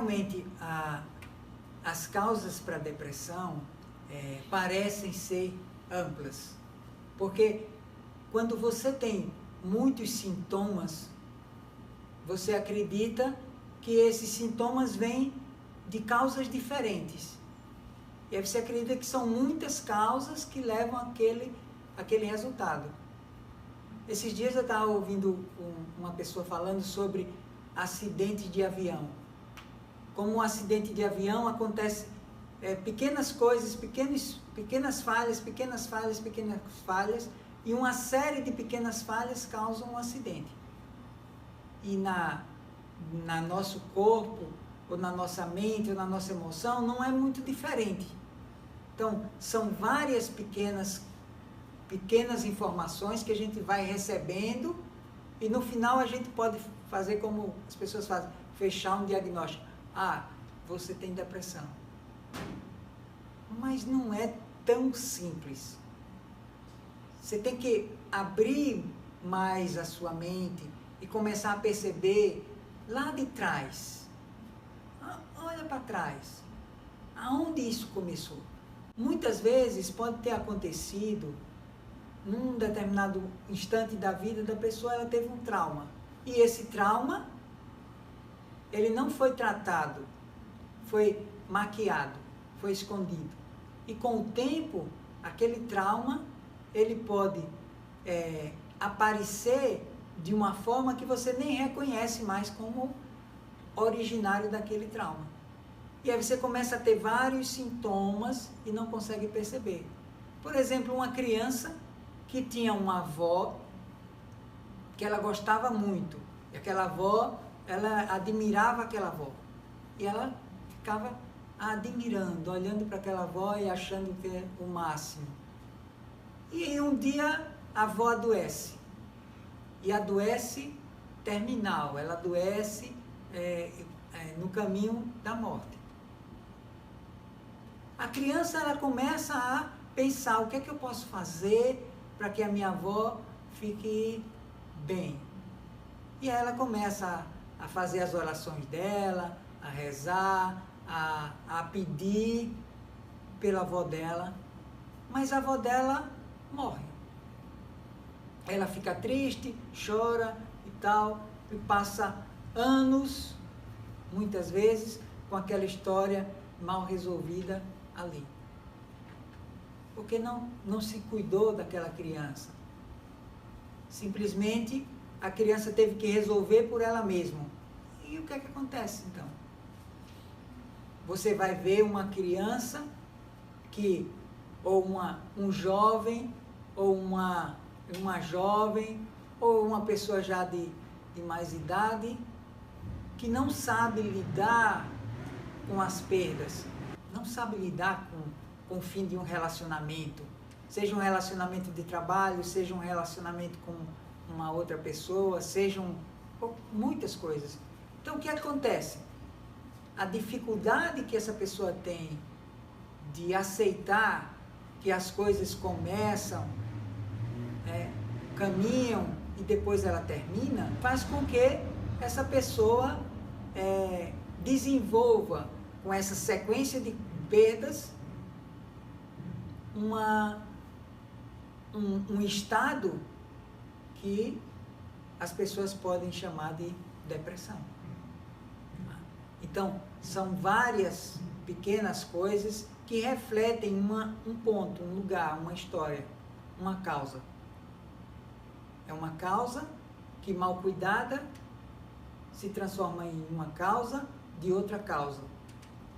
realmente as causas para a depressão parecem ser amplas, porque quando você tem muitos sintomas, você acredita que esses sintomas vêm de causas diferentes. E aí você acredita que são muitas causas que levam aquele resultado. Esses dias eu estava ouvindo uma pessoa falando sobre acidente de avião. Como um acidente de avião acontece pequenas coisas, pequenas falhas, e uma série de pequenas falhas causam um acidente. E na nosso corpo, ou na nossa mente, ou na nossa emoção, não é muito diferente. Então, são várias pequenas informações que a gente vai recebendo, e no final a gente pode fazer como as pessoas fazem, fechar um diagnóstico. Ah, você tem depressão. Mas não é tão simples. Você tem que abrir mais a sua mente e começar a perceber lá de trás. Olha para trás. Aonde isso começou? Muitas vezes pode ter acontecido num determinado instante da vida da pessoa, ela teve um trauma. E esse trauma, ele não foi tratado, foi maquiado, foi escondido. E com o tempo, aquele trauma, ele pode aparecer de uma forma que você nem reconhece mais como originário daquele trauma. E aí você começa a ter vários sintomas e não consegue perceber. Por exemplo, uma criança que tinha uma avó que ela gostava muito. E aquela avó, ela admirava aquela avó. E ela ficava admirando, olhando para aquela avó e achando que é o máximo. E um dia a avó adoece. E adoece terminal, ela adoece no caminho da morte. A criança, ela começa a pensar, o que é que eu posso fazer para que a minha avó fique bem? E aí ela começa a fazer as orações dela, a rezar, a pedir pela avó dela, mas a avó dela morre. Ela fica triste, chora e tal, e passa anos, muitas vezes, com aquela história mal resolvida ali. Porque não se cuidou daquela criança. Simplesmente a criança teve que resolver por ela mesma. E o que é que acontece então? Você vai ver uma criança ou um jovem, ou uma jovem, ou uma pessoa já de mais idade, que não sabe lidar com as perdas, não sabe lidar com o fim de um relacionamento, seja um relacionamento de trabalho, seja um relacionamento com uma outra pessoa, sejam muitas coisas. Então, o que acontece? A dificuldade que essa pessoa tem de aceitar que as coisas começam, caminham e depois ela termina, faz com que essa pessoa desenvolva, com essa sequência de perdas, um estado que as pessoas podem chamar de depressão. Então, são várias pequenas coisas que refletem um ponto, um lugar, uma história, uma causa. É uma causa que, mal cuidada, se transforma em uma causa de outra causa.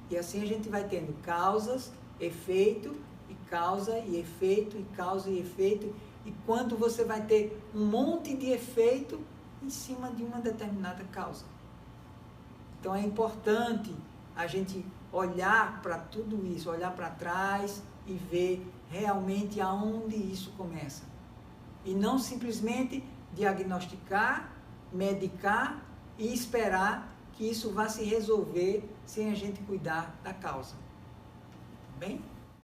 E assim a gente vai tendo causas, efeito, e causa, e efeito, e causa, e efeito. E quando você vai ter um monte de efeito em cima de uma determinada causa. Então é importante a gente olhar para tudo isso, olhar para trás e ver realmente aonde isso começa. E não simplesmente diagnosticar, medicar e esperar que isso vá se resolver sem a gente cuidar da causa. Bem?